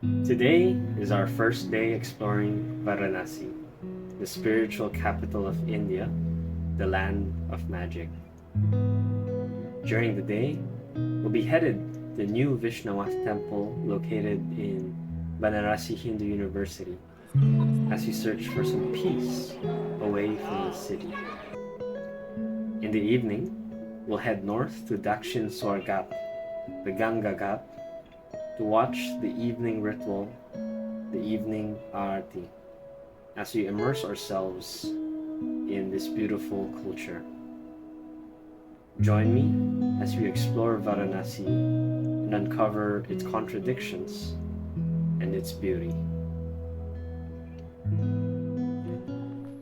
Today is our first day exploring Varanasi, the spiritual capital of India, the land of magic. During the day, we'll be headed to the new Vishnawath Temple located in Banaras Hindu University as we search for some peace away from the city. In the evening, we'll head north to Dakshin Swargat, the Ganga Ghat, to watch the evening ritual, the evening Aarti, as we immerse ourselves in this beautiful culture. Join me as we explore Varanasi and uncover its contradictions and its beauty.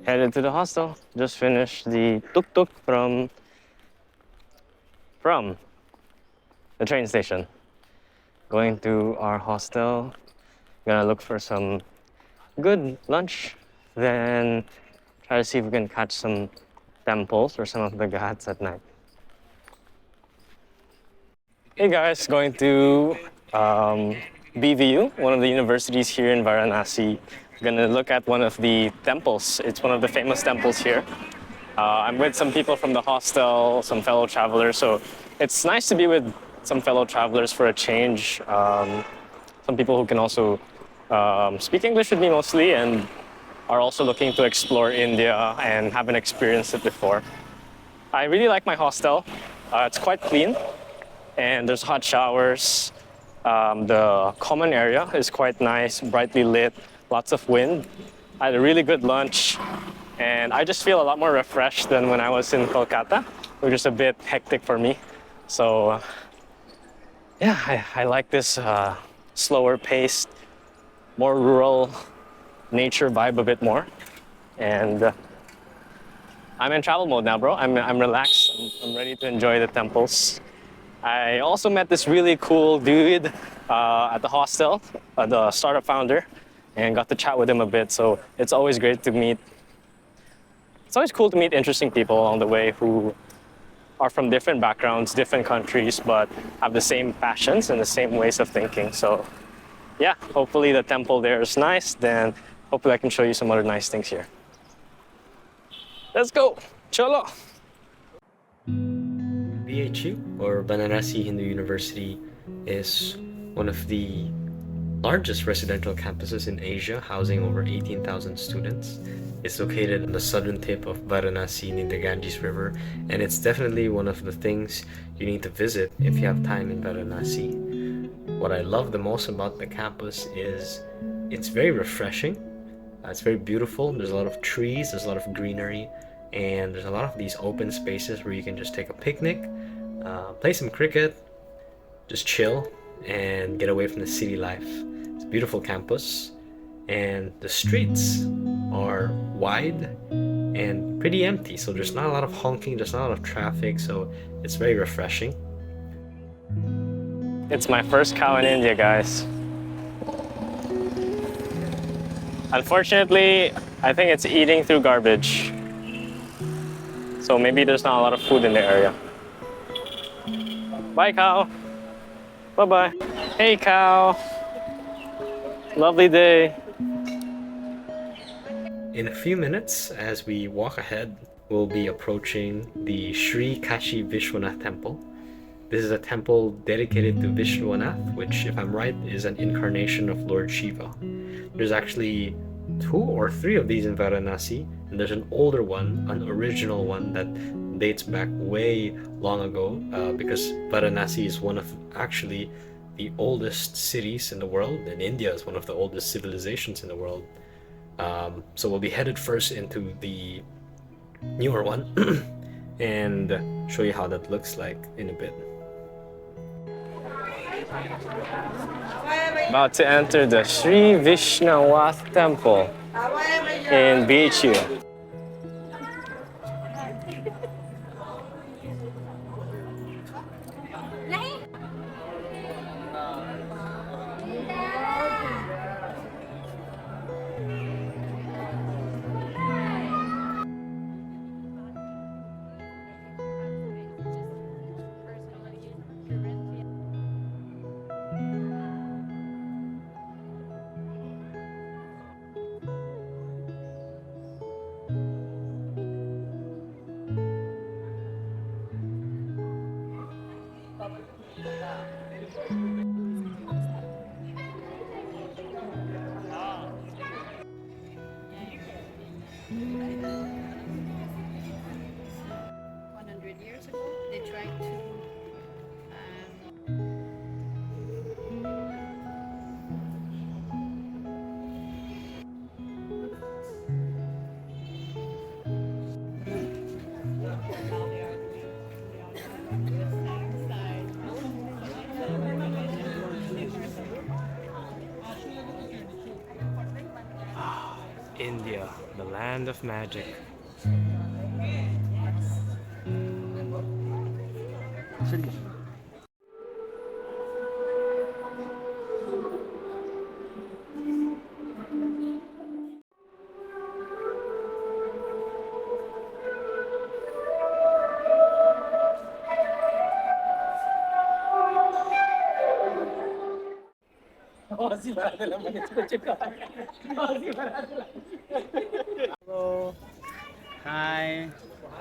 Headed to the hostel. Just finished the tuk-tuk from the train station. Going to our hostel. Gonna look for some good lunch. Then try to see if we can catch some temples or some of the ghats at night. Hey guys, going to BVU, one of the universities here in Varanasi. Gonna look at one of the temples. It's one of the famous temples here. I'm with some people from the hostel, some fellow travelers, so it's nice to be with some fellow travelers for a change. Some people who can also speak English with me mostly and are also looking to explore India and haven't experienced it before. I really like my hostel. It's quite clean and there's hot showers. The common area is quite nice, brightly lit, lots of wind. I had a really good lunch. And I just feel a lot more refreshed than when I was in Kolkata, which is a bit hectic for me. So yeah, I like this slower paced, more rural nature vibe a bit more. And I'm in travel mode now, bro. I'm relaxed. I'm ready to enjoy the temples. I also met this really cool dude at the hostel, the startup founder, and got to chat with him a bit. So it's always great to meet. It's always cool to meet interesting people along the way who are from different backgrounds, different countries, but have the same passions and the same ways of thinking. So yeah, hopefully the temple there is nice. Then hopefully I can show you some other nice things here. Let's go, cholo. BHU, or Banarasi Hindu University, is one of the largest residential campuses in Asia, housing over 18,000 students. It's located on the southern tip of Varanasi near the Ganges River, and it's definitely one of the things you need to visit if you have time in Varanasi. What I love the most about the campus is it's very refreshing. It's very beautiful. There's a lot of trees, there's a lot of greenery, and there's a lot of these open spaces where you can just take a picnic, play some cricket, just chill, and get away from the city life. It's a beautiful campus, and the streets are wide and pretty empty, so there's not a lot of honking, there's not a lot of traffic, so it's very refreshing. It's my first cow in India, guys. Unfortunately, I think it's eating through garbage. So maybe there's not a lot of food in the area. Bye, cow. Bye-bye. Hey, cow. Lovely day. In a few minutes, as we walk ahead, we'll be approaching the Shree Kashi Vishnawath Temple. This is a temple dedicated to Vishwanath, which, if I'm right, is an incarnation of Lord Shiva. There's actually 2 or 3 of these in Varanasi, and there's an older one, an original one that dates back way long ago, because Varanasi is one of actually the oldest cities in the world, and India is one of the oldest civilizations in the world. So we'll be headed first into the newer one and show you how that looks like in a bit. About to enter the Shree Vishnawath Temple in BHU. India, the land of magic. Hello, Hi,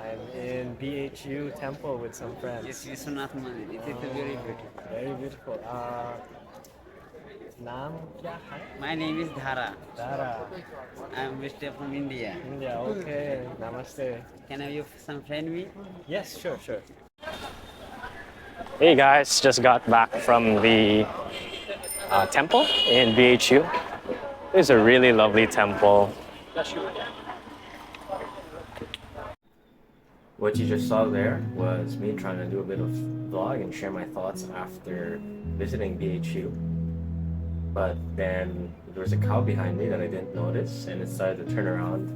I'm in BHU Temple with some yes, friends. Vishwanath Mandir. It is very beautiful. Very beautiful. Naam kya hai? My name is Dhara. Dara. I am stay from India. India. Okay. Namaste. Can I have some friend me? Yes, sure, sure. Hey guys, just got back from the temple in BHU. It's a really lovely temple. What you just saw there was me trying to do a bit of vlog and share my thoughts after visiting BHU. But then there was a cow behind me that I didn't notice, and it started to turn around,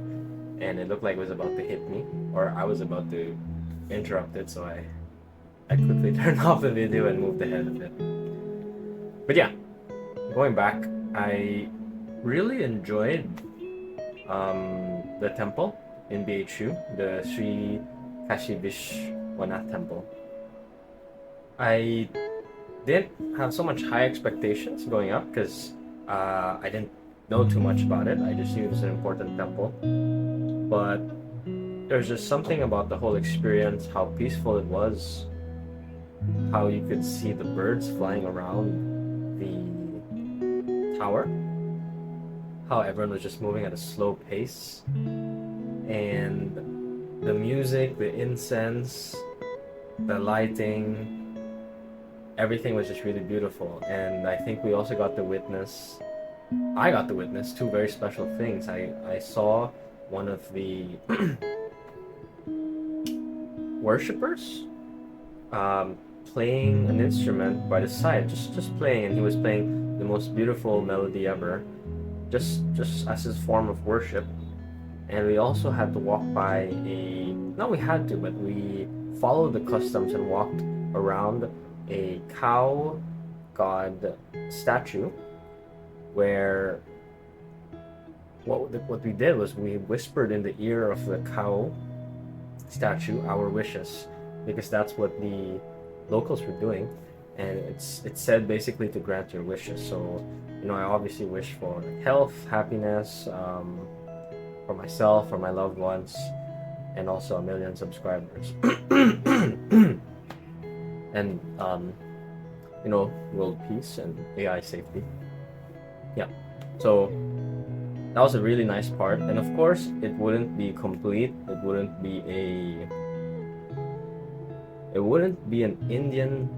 and it looked like it was about to hit me, or I was about to interrupt it, so I quickly turned off the video and moved ahead a bit. But yeah, going back, I really enjoyed the temple in BHU, the Shree Kashi Vishnawath Temple. I didn't have so much high expectations going up because I didn't know too much about it. I just knew it was an important temple. But there's just something about the whole experience, how peaceful it was, how you could see the birds flying around the tower, how everyone was just moving at a slow pace, and the music, the incense, the lighting, everything was just really beautiful. And I think we also got to witness, I got to witness two very special things. I saw one of the worshippers playing an instrument by the side, just playing, and he was playing the most beautiful melody ever, just as his form of worship. And we also had to walk by not we had to, but we followed the customs and walked around a cow god statue, where what we did was we whispered in the ear of the cow statue our wishes, because that's what the locals were doing, and it said basically to grant your wishes. So I obviously wish for health, happiness, for myself, for my loved ones, and also 1 million subscribers. And world peace and AI safety. Yeah. So that was a really nice part. And of course, it wouldn't be complete. It wouldn't be an Indian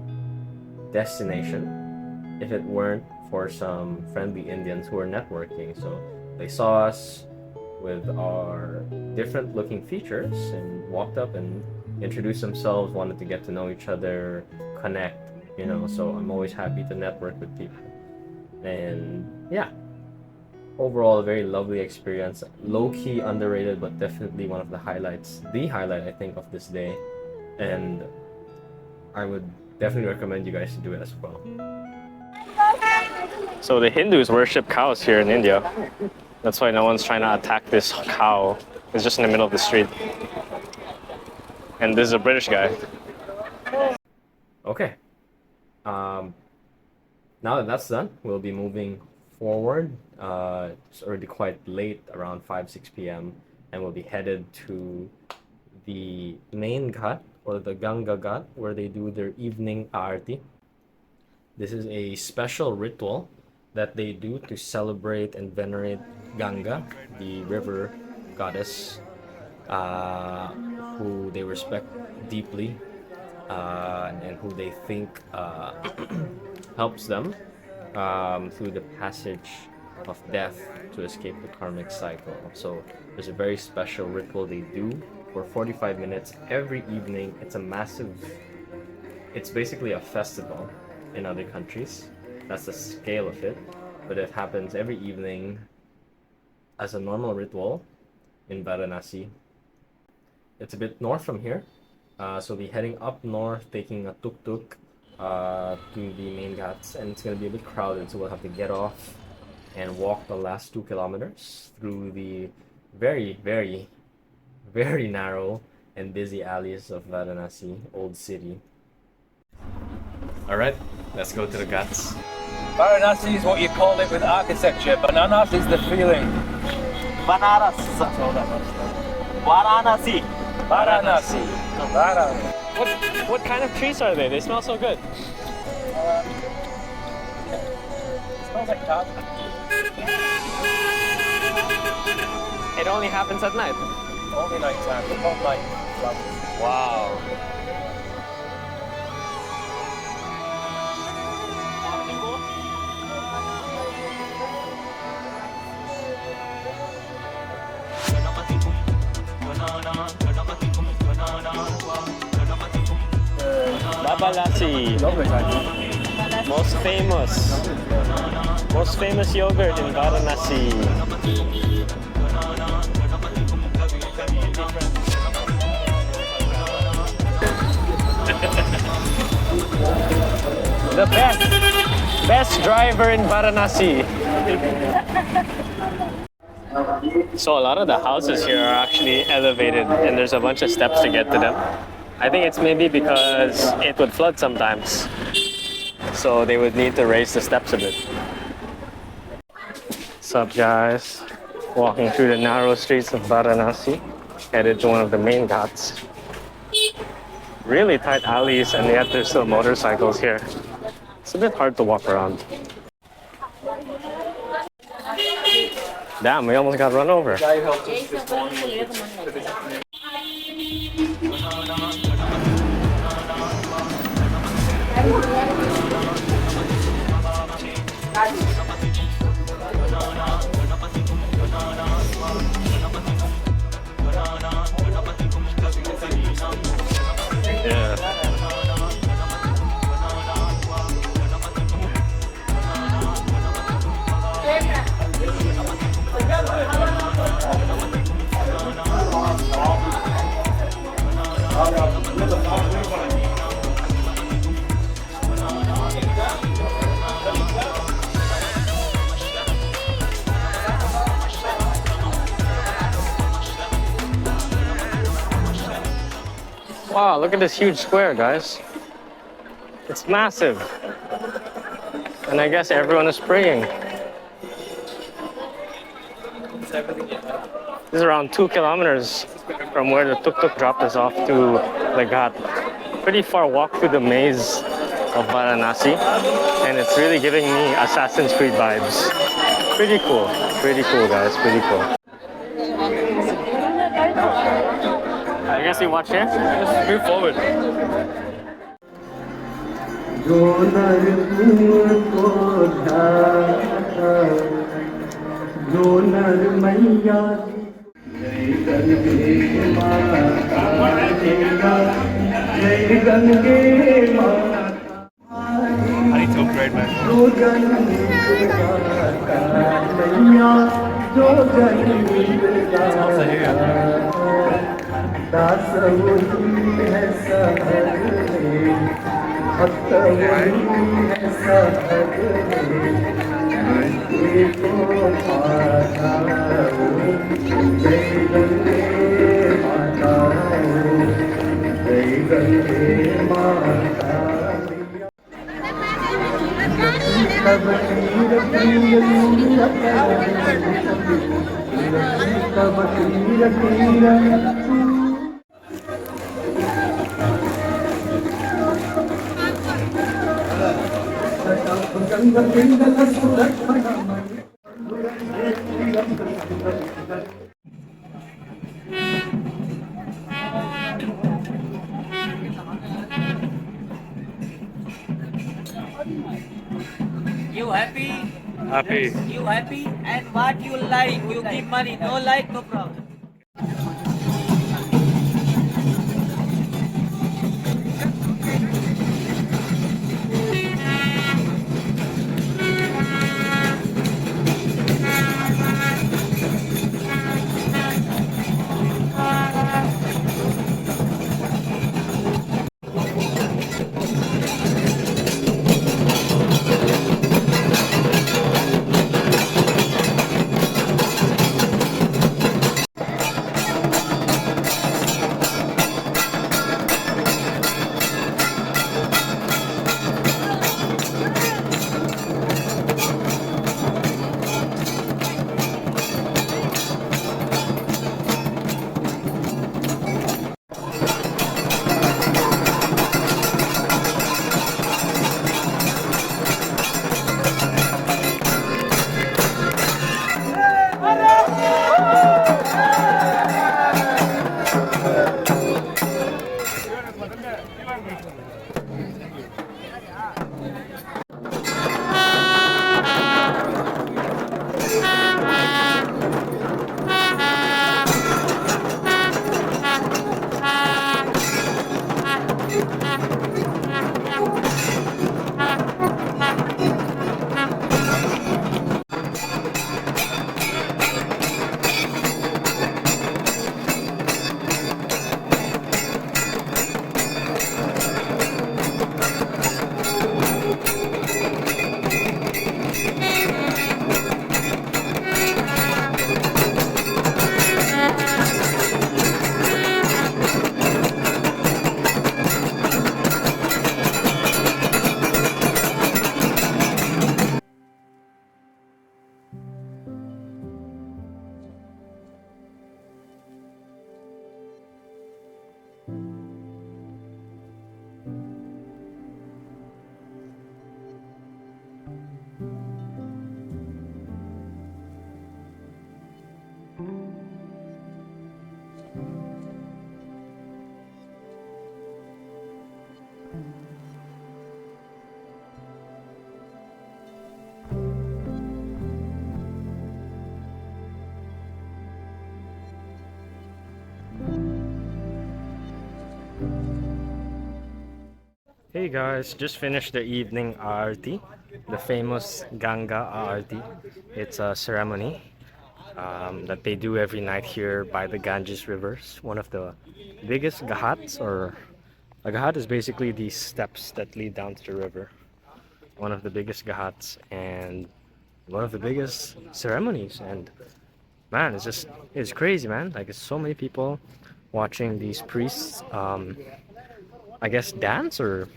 destination if it weren't for some friendly Indians who were networking. So they saw us with our different looking features and walked up and introduced themselves, wanted to get to know each other, connect, so I'm always happy to network with people. And yeah, overall a very lovely experience, low-key underrated, but definitely one of the highlights, the highlight I think of this day. And I would definitely recommend you guys to do it as well. So the Hindus worship cows here in India. That's why no one's trying to attack this cow. It's just in the middle of the street. And this is a British guy. Okay. Now that that's done, we'll be moving forward. It's already quite late, around 5-6 p.m., and we'll be headed to the main ghat, or the Ganga Ghat, where they do their evening aarti. This is a special ritual that they do to celebrate and venerate Ganga, the river goddess, who they respect deeply, and who they think helps them through the passage of death to escape the karmic cycle. So there's a very special ritual they do for 45 minutes every evening. It's basically a festival in other countries. That's the scale of it. But it happens every evening as a normal ritual in Varanasi. It's a bit north from here, so we'll be heading up north, taking a tuk-tuk to the main ghats, and it's going to be a bit crowded, so we'll have to get off and walk the last 2 kilometers through the very, very, very narrow and busy alleys of Varanasi, old city. All right, let's go to the ghats. Varanasi is what you call it with architecture. Bananas is the feeling. Banaras. Varanasi. Varanasi. Varanasi. What kind of trees are they? They smell so good. It smells like cotton. It only happens at night. Only night time. They're called night flowers. Wow. Babalasi, most famous yogurt in Varanasi. The best driver in Varanasi. So a lot of the houses here are actually elevated and there's a bunch of steps to get to them. I think it's maybe because it would flood sometimes. So they would need to raise the steps a bit. What's up, guys? Walking through the narrow streets of Varanasi, headed to one of the main ghats. Really tight alleys, and yet there's still motorcycles here. It's a bit hard to walk around. Damn, we almost got run over. Yeah. Wow, look at this huge square, guys. It's massive. And I guess everyone is praying. This is around 2 kilometers from where the tuk-tuk dropped us off to the ghat. Pretty far walk through the maze of Varanasi. And it's really giving me Assassin's Creed vibes. Pretty cool, guys, pretty cool. I guess you watch here? Just move forward. I need to upgrade, man. You happy? Happy. You happy? And what you like? You give money. No like, no problem. Hey guys, just finished the evening aarti, the famous Ganga aarti. It's a ceremony that they do every night here by the Ganges rivers. One of the biggest ghats, or a ghat is basically these steps that lead down to the river. One of the biggest ghats and one of the biggest ceremonies. And man, it's crazy, man. Like it's so many people watching these priests, I guess dance or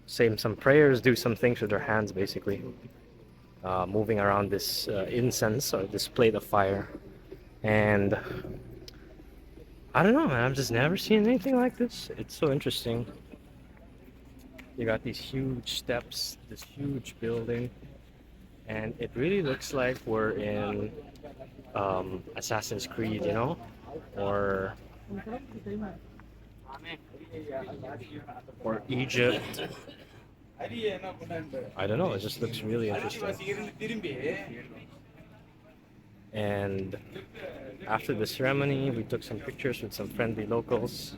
say some prayers, do some things with their hands, basically, moving around this incense or this plate of fire. And I don't know, man. I've just never seen anything like this. It's so interesting. You got these huge steps, this huge building, and it really looks like we're in Assassin's Creed, you know, or Egypt. I don't know. It just looks really interesting. And after the ceremony, we took some pictures with some friendly locals.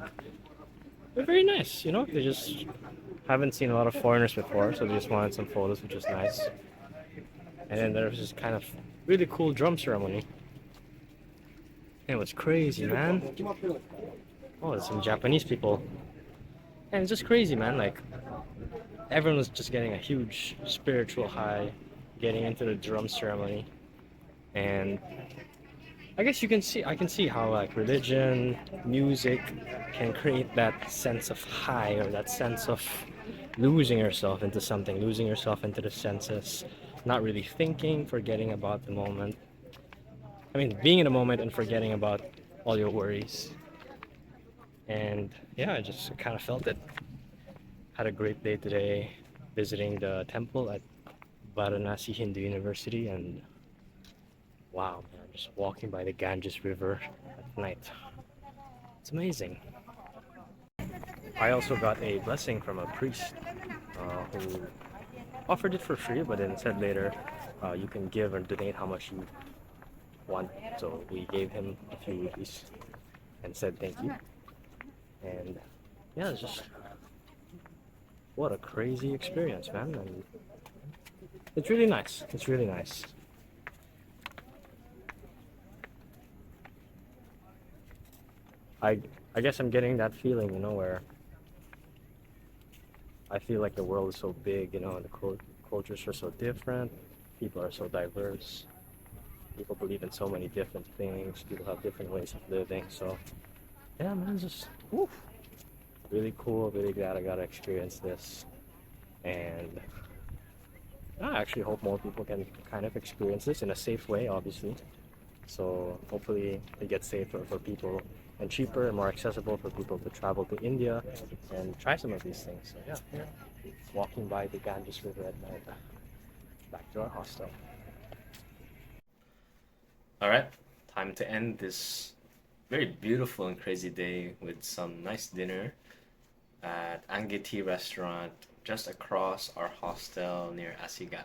They're very nice, you know. They just haven't seen a lot of foreigners before, so they just wanted some photos, which was nice. And then there was this kind of really cool drum ceremony. And it was crazy, man. Oh, there's some Japanese people. And it's just crazy, man. Like, everyone was just getting a huge spiritual high getting into the drum ceremony. And I guess I can see how like religion, music can create that sense of high, or that sense of losing yourself into something, losing yourself into the senses, not really thinking, forgetting about the moment. I mean, being in a moment and forgetting about all your worries. And yeah, I just kind of felt it. Had a great day today visiting the temple at Varanasi Hindu University, and wow, man, just walking by the Ganges River at night. It's amazing. I also got a blessing from a priest who offered it for free, but then said later you can give or donate how much you want. So we gave him a few rupees and said thank you. And yeah, it's just what a crazy experience, man. And it's really nice. It's really nice. I guess I'm getting that feeling, you know, where I feel like the world is so big, you know, and the cultures are so different. People are so diverse. People believe in so many different things. People have different ways of living. So, yeah, man, just woof, really cool. Really glad I got to experience this. And I actually hope more people can kind of experience this in a safe way, obviously. So hopefully it gets safer for people and cheaper and more accessible for people to travel to India and try some of these things. So yeah, walking by the Ganges River at night, back to our hostel. All right, time to end this very beautiful and crazy day with some nice dinner at Angiti restaurant just across our hostel near Asigat.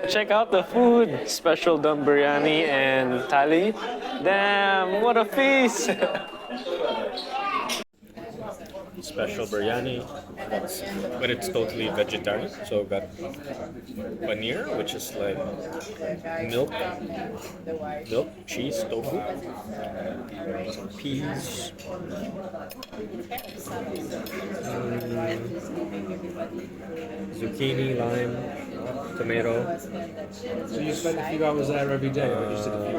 Check out the food. Special dum biryani and thali. Damn, what a feast! Special biryani, but it's totally vegetarian. So got paneer, which is like milk, cheese, tofu, some peas, zucchini, lime, tomato. So you spend a few hours there every day, or just a few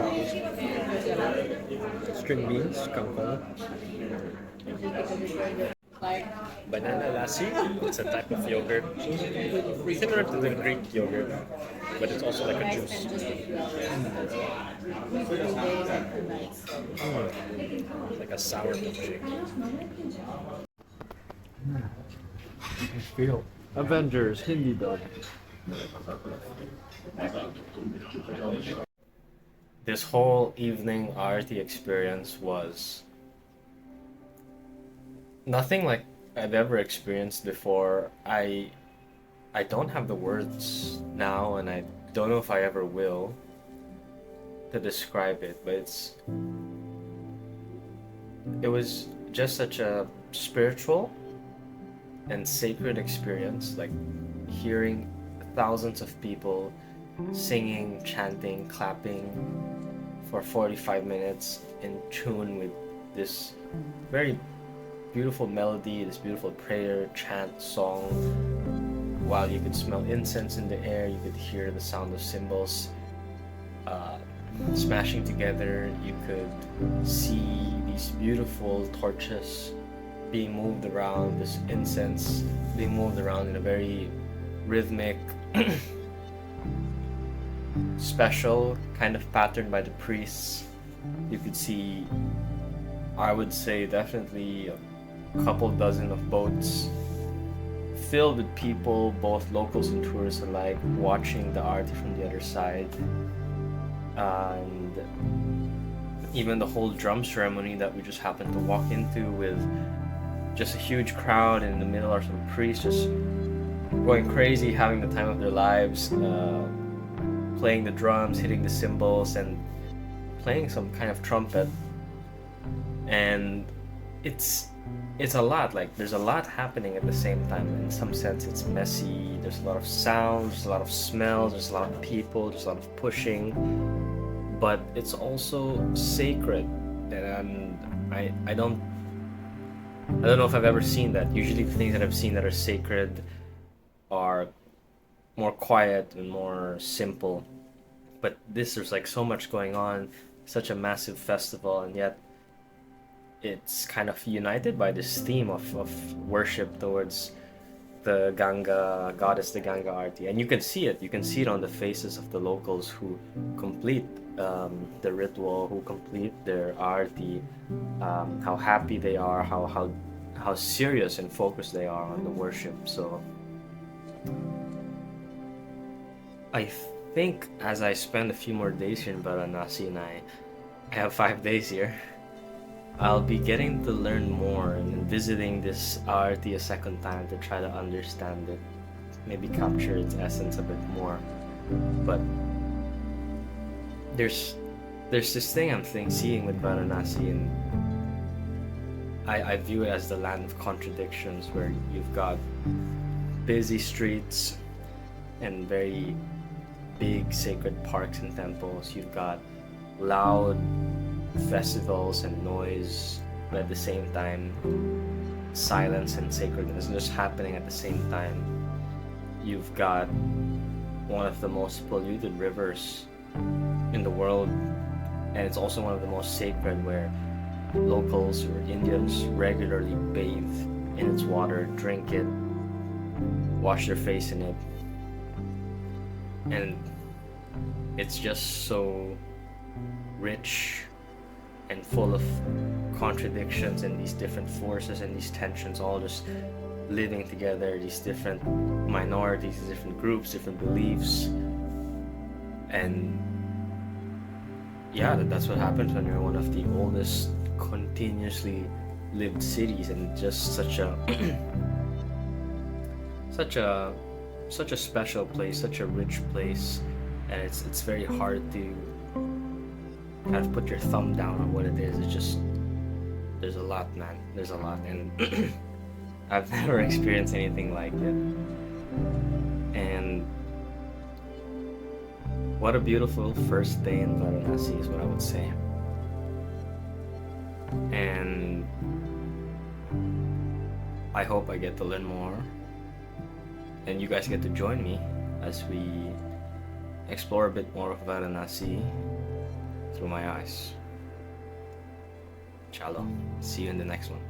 hours? String beans, kangkong. Banana lassi, it's a type of yogurt similar to the Greek yogurt, but it's also like a juice. Like a sour milkshake. Feel. Avengers Hindi dub. This whole evening Aarti experience was nothing like I've ever experienced before. I don't have the words now, and I don't know if I ever will, to describe it, but it was just such a spiritual and sacred experience, like hearing thousands of people singing, chanting, clapping for 45 minutes in tune with this very beautiful melody, this beautiful prayer, chant, song. While you could smell incense in the air, you could hear the sound of cymbals smashing together. You could see these beautiful torches being moved around, this incense being moved around in a very rhythmic, special kind of pattern by the priests. You could see, I would say, definitely a couple dozen of boats filled with people, both locals and tourists alike, watching the art from the other side. And even the whole drum ceremony that we just happened to walk into, with just a huge crowd, and in the middle are some priests just going crazy, having the time of their lives, playing the drums, hitting the cymbals, and playing some kind of trumpet. And it's a lot, like there's a lot happening at the same time. In some sense it's messy, there's a lot of sounds, there's a lot of smells, there's a lot of people, there's a lot of pushing, but it's also sacred. And I don't know if I've ever seen that. Usually the things that I've seen that are sacred are more quiet and more simple, but there's like so much going on, such a massive festival, and yet it's kind of united by this theme of worship towards the Ganga goddess, the Ganga Aarti. And you can see it on the faces of the locals who complete the ritual, who complete their Aarti, how happy they are, how serious and focused they are on the worship. So I think as I spend a few more days here in Varanasi, and I have 5 days here, I'll be getting to learn more and visiting this Aarti a second time to try to understand it, maybe capture its essence a bit more. But there's this thing I'm seeing with Varanasi, and I view it as the land of contradictions, where you've got busy streets and very big sacred parks and temples. You've got loud festivals and noise, but at the same time silence and sacredness just happening at the same time. You've got one of the most polluted rivers in the world, and it's also one of the most sacred, where locals or Indians regularly bathe in its water, drink it, wash their face in it. And it's just so rich and full of contradictions, and these different forces and these tensions all just living together, these different minorities, these different groups, different beliefs. And yeah, that's what happens when you're one of the oldest continuously lived cities, and just such a such a special place, such a rich place. And it's very hard to kind of put your thumb down on what it is. It's just, there's a lot, man. There's a lot, and I've never experienced anything like it. And what a beautiful first day in Varanasi is what I would say. And I hope I get to learn more, and you guys get to join me as we explore a bit more of Varanasi through my eyes. Chalo. See you in the next one.